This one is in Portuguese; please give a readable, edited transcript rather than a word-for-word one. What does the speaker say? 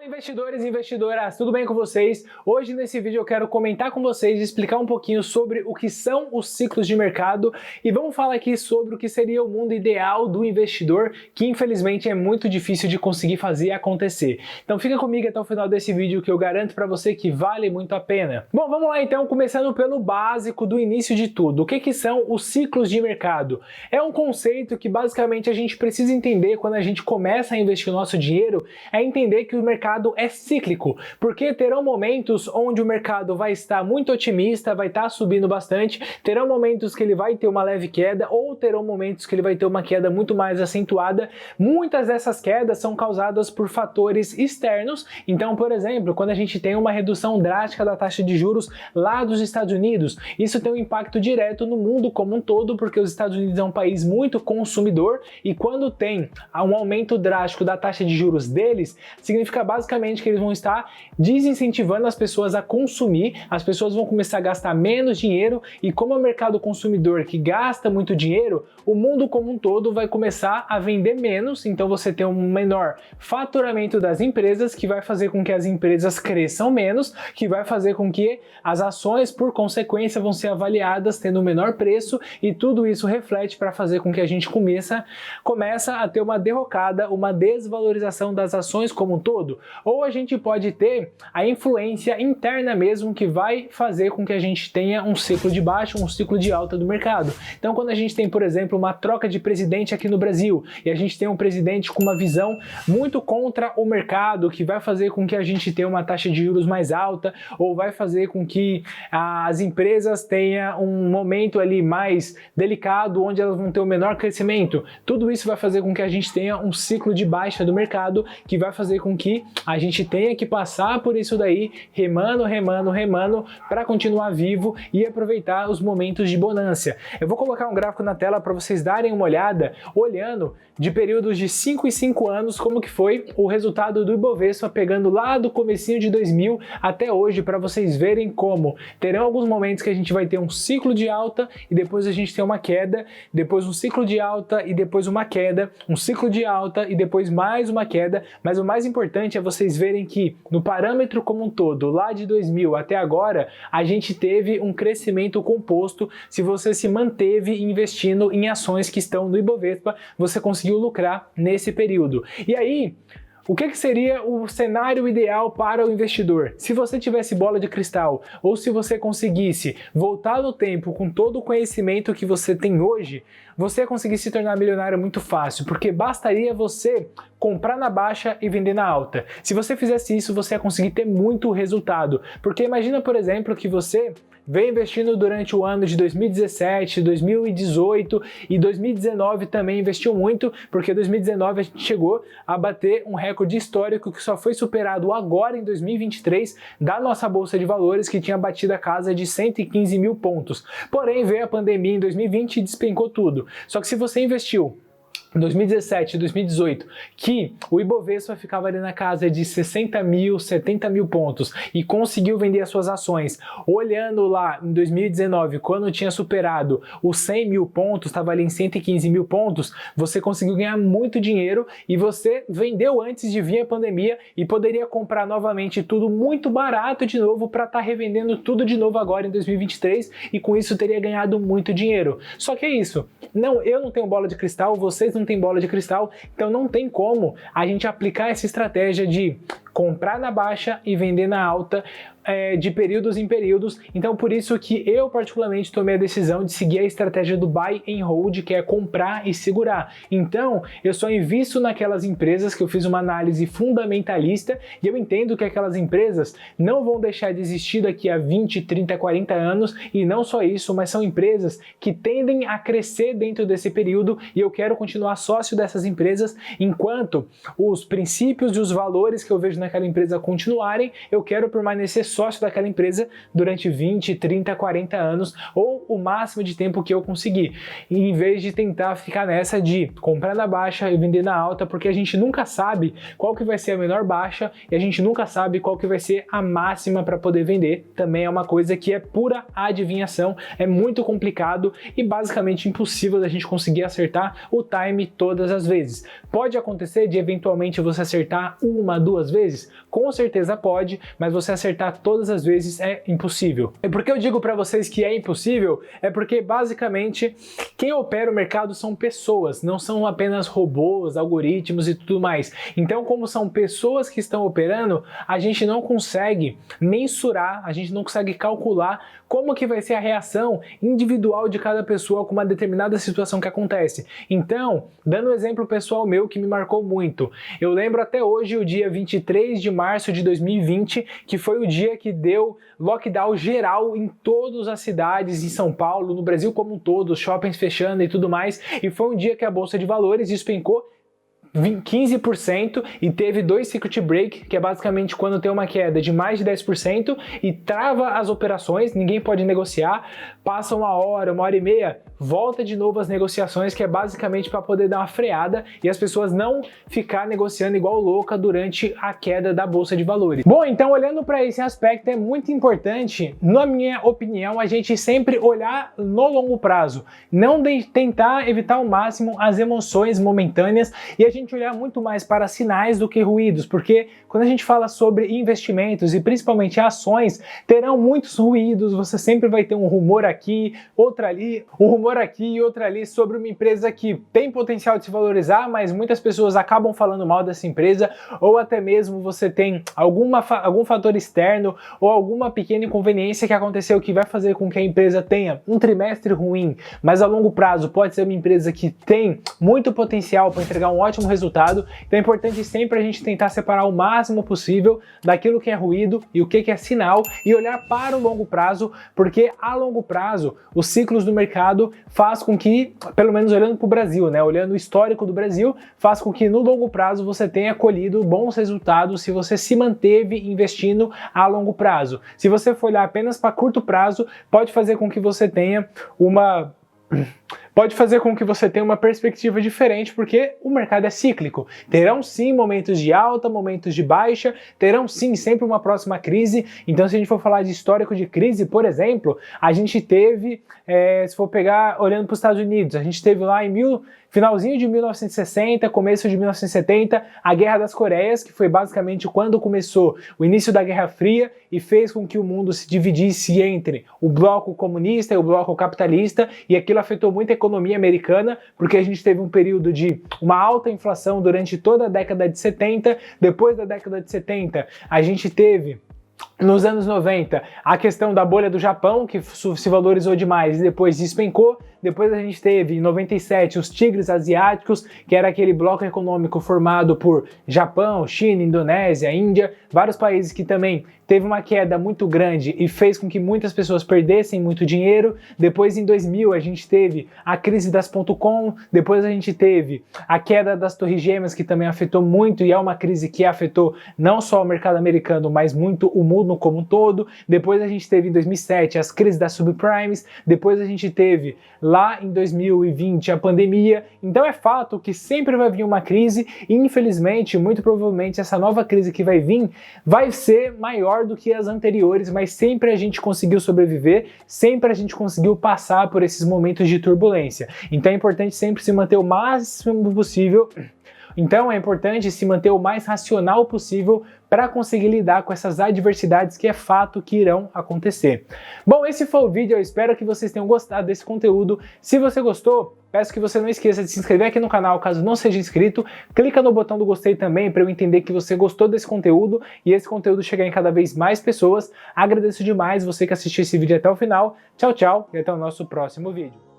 Investidores e investidoras, tudo bem com vocês? Hoje nesse vídeo eu quero comentar com vocês e explicar um pouquinho sobre o que são os ciclos de mercado e vamos falar aqui sobre o que seria o mundo ideal do investidor, que infelizmente é muito difícil de conseguir fazer acontecer. Então fica comigo até o final desse vídeo que eu garanto para você que vale muito a pena. Bom, vamos lá então, começando pelo básico do início de tudo. O que são os ciclos de mercado? É um conceito que basicamente a gente precisa entender quando a gente começa a investir o nosso dinheiro, é entender que o mercado é cíclico, porque terão momentos onde o mercado vai estar muito otimista, vai estar subindo bastante, terão momentos que ele vai ter uma leve queda ou terão momentos que ele vai ter uma queda muito mais acentuada. Muitas dessas quedas são causadas por fatores externos. Então, por exemplo, quando a gente tem uma redução drástica da taxa de juros lá dos Estados Unidos, isso tem um impacto direto no mundo como um todo, porque os Estados Unidos é um país muito consumidor e quando tem um aumento drástico da taxa de juros deles, significa basicamente que eles vão estar desincentivando as pessoas a consumir, as pessoas vão começar a gastar menos dinheiro e como é o mercado consumidor que gasta muito dinheiro, o mundo como um todo vai começar a vender menos, então você tem um menor faturamento das empresas, que vai fazer com que as empresas cresçam menos, que vai fazer com que as ações, por consequência, vão ser avaliadas tendo um menor preço e tudo isso reflete para fazer com que a gente começa a ter uma derrocada, uma desvalorização das ações como um todo. Ou a gente pode ter a influência interna mesmo que vai fazer com que a gente tenha um ciclo de baixa, um ciclo de alta do mercado. Então quando a gente tem, por exemplo, uma troca de presidente aqui no Brasil e a gente tem um presidente com uma visão muito contra o mercado, que vai fazer com que a gente tenha uma taxa de juros mais alta ou vai fazer com que as empresas tenham um momento ali mais delicado, onde elas vão ter o menor crescimento, tudo isso vai fazer com que a gente tenha um ciclo de baixa do mercado, que vai fazer com que a gente tenha que passar por isso daí, remando para continuar vivo e aproveitar os momentos de bonança. Eu vou colocar um gráfico na tela para vocês darem uma olhada, olhando de períodos de 5 em 5 anos, como que foi o resultado do Ibovespa, pegando lá do comecinho de 2000 até hoje, para vocês verem como terão alguns momentos que a gente vai ter um ciclo de alta e depois a gente tem uma queda, depois um ciclo de alta e depois uma queda, um ciclo de alta e depois mais uma queda, mas o mais importante é vocês verem que no parâmetro como um todo, lá de 2000 até agora, a gente teve um crescimento composto. Se você se manteve investindo em ações que estão no Ibovespa, você conseguiu lucrar nesse período. E aí, o que seria o cenário ideal para o investidor? Se você tivesse bola de cristal ou se você conseguisse voltar no tempo com todo o conhecimento que você tem hoje, você ia conseguir se tornar milionário muito fácil, porque bastaria você comprar na baixa e vender na alta. Se você fizesse isso, você ia conseguir ter muito resultado, porque imagina, por exemplo, que você vem investindo durante o ano de 2017, 2018 e 2019 também investiu muito, porque 2019 a gente chegou a bater um recorde histórico que só foi superado agora em 2023 da nossa Bolsa de Valores, que tinha batido a casa de 115 mil pontos. Porém, veio a pandemia em 2020 e despencou tudo. Só que se você investiu em 2017 e 2018, que o Ibovespa ficava ali na casa de 60 mil, 70 mil pontos e conseguiu vender as suas ações, olhando lá em 2019, quando tinha superado os 100 mil pontos, estava ali em 115 mil pontos, você conseguiu ganhar muito dinheiro e você vendeu antes de vir a pandemia e poderia comprar novamente tudo muito barato de novo para estar revendendo tudo de novo agora em 2023 e com isso teria ganhado muito dinheiro. Só que é isso, eu não tenho bola de cristal, vocês não têm bola de cristal, então não tem como a gente aplicar essa estratégia de comprar na baixa e vender na alta de períodos em períodos. Então por isso que eu particularmente tomei a decisão de seguir a estratégia do buy and hold, que é comprar e segurar. Então eu só invisto naquelas empresas que eu fiz uma análise fundamentalista e eu entendo que aquelas empresas não vão deixar de existir daqui a 20, 30, 40 anos e não só isso, mas são empresas que tendem a crescer dentro desse período e eu quero continuar sócio dessas empresas enquanto os princípios e os valores que eu vejo naquela empresa continuarem, eu quero permanecer sócio daquela empresa durante 20, 30, 40 anos ou o máximo de tempo que eu conseguir, em vez de tentar ficar nessa de comprar na baixa e vender na alta, porque a gente nunca sabe qual que vai ser a menor baixa e a gente nunca sabe qual que vai ser a máxima para poder vender. Também é uma coisa que é pura adivinhação, é muito complicado e basicamente impossível da gente conseguir acertar o time todas as vezes. Pode acontecer de eventualmente você acertar uma, duas vezes, vezes? Com certeza pode, mas você acertar todas as vezes é impossível. E por que eu digo para vocês que é impossível? É porque basicamente quem opera o mercado são pessoas, não são apenas robôs, algoritmos e tudo mais. Então, como são pessoas que estão operando, a gente não consegue mensurar, a gente não consegue calcular como que vai ser a reação individual de cada pessoa com uma determinada situação que acontece. Então, dando um exemplo pessoal meu que me marcou muito, eu lembro até hoje o dia 23 de março de 2020, que foi o dia que deu lockdown geral em todas as cidades, em São Paulo, no Brasil como um todo, shoppings fechando e tudo mais, e foi um dia que a Bolsa de Valores despencou 15% e teve 2 circuit break, que é basicamente quando tem uma queda de mais de 10% e trava as operações, ninguém pode negociar, passa uma hora e meia, volta de novo as negociações, que é basicamente para poder dar uma freada e as pessoas não ficar negociando igual louca durante a queda da Bolsa de Valores. Bom, então olhando para esse aspecto é muito importante, na minha opinião, a gente sempre olhar no longo prazo, não tentar evitar ao máximo as emoções momentâneas e a gente olhar muito mais para sinais do que ruídos, porque quando a gente fala sobre investimentos e principalmente ações, terão muitos ruídos, você sempre vai ter um rumor aqui, outro ali, um rumor aqui e outro ali sobre uma empresa que tem potencial de se valorizar, mas muitas pessoas acabam falando mal dessa empresa, ou até mesmo você tem algum fator externo ou alguma pequena inconveniência que aconteceu que vai fazer com que a empresa tenha um trimestre ruim, mas a longo prazo pode ser uma empresa que tem muito potencial para entregar um ótimo resultado. Então é importante sempre a gente tentar separar o máximo possível daquilo que é ruído e o que é sinal e olhar para o longo prazo, porque a longo prazo os ciclos do mercado faz com que, pelo menos olhando para o Brasil, né, olhando o histórico do Brasil, faz com que no longo prazo você tenha colhido bons resultados se você se manteve investindo a longo prazo. Se você for olhar apenas para curto prazo, pode fazer com que você tenha uma perspectiva diferente, porque o mercado é cíclico. Terão sim momentos de alta, momentos de baixa, terão sim sempre uma próxima crise. Então, se a gente for falar de histórico de crise, por exemplo, a gente teve, se for pegar olhando para os Estados Unidos, a gente teve lá finalzinho de 1960, começo de 1970, a Guerra das Coreias, que foi basicamente quando começou o início da Guerra Fria e fez com que o mundo se dividisse entre o bloco comunista e o bloco capitalista, e aquilo afetou muito a economia americana, porque a gente teve um período de uma alta inflação durante toda a década de 70, depois da década de 70 a gente teve nos anos 90, a questão da bolha do Japão, que se valorizou demais e depois despencou. Depois a gente teve, em 97, os tigres asiáticos, que era aquele bloco econômico formado por Japão, China, Indonésia, Índia, vários países que também teve uma queda muito grande e fez com que muitas pessoas perdessem muito dinheiro. Depois, em 2000, a gente teve a crise das .com, depois a gente teve a queda das Torres Gêmeas, que também afetou muito, e é uma crise que afetou não só o mercado americano, mas muito o mundo como um todo. Depois a gente teve, em 2007, as crises das subprimes, depois a gente teve, lá em 2020, a pandemia. Então é fato que sempre vai vir uma crise e, infelizmente, muito provavelmente, essa nova crise que vai vir vai ser maior do que as anteriores, mas sempre a gente conseguiu sobreviver, sempre a gente conseguiu passar por esses momentos de turbulência. Então é importante sempre se manter o máximo possível. Então é importante se manter o mais racional possível para conseguir lidar com essas adversidades que é fato que irão acontecer. Bom, esse foi o vídeo, eu espero que vocês tenham gostado desse conteúdo. Se você gostou, peço que você não esqueça de se inscrever aqui no canal, caso não seja inscrito. Clica no botão do gostei também para eu entender que você gostou desse conteúdo e esse conteúdo chegar em cada vez mais pessoas. Agradeço demais você que assistiu esse vídeo até o final. Tchau, tchau e até o nosso próximo vídeo.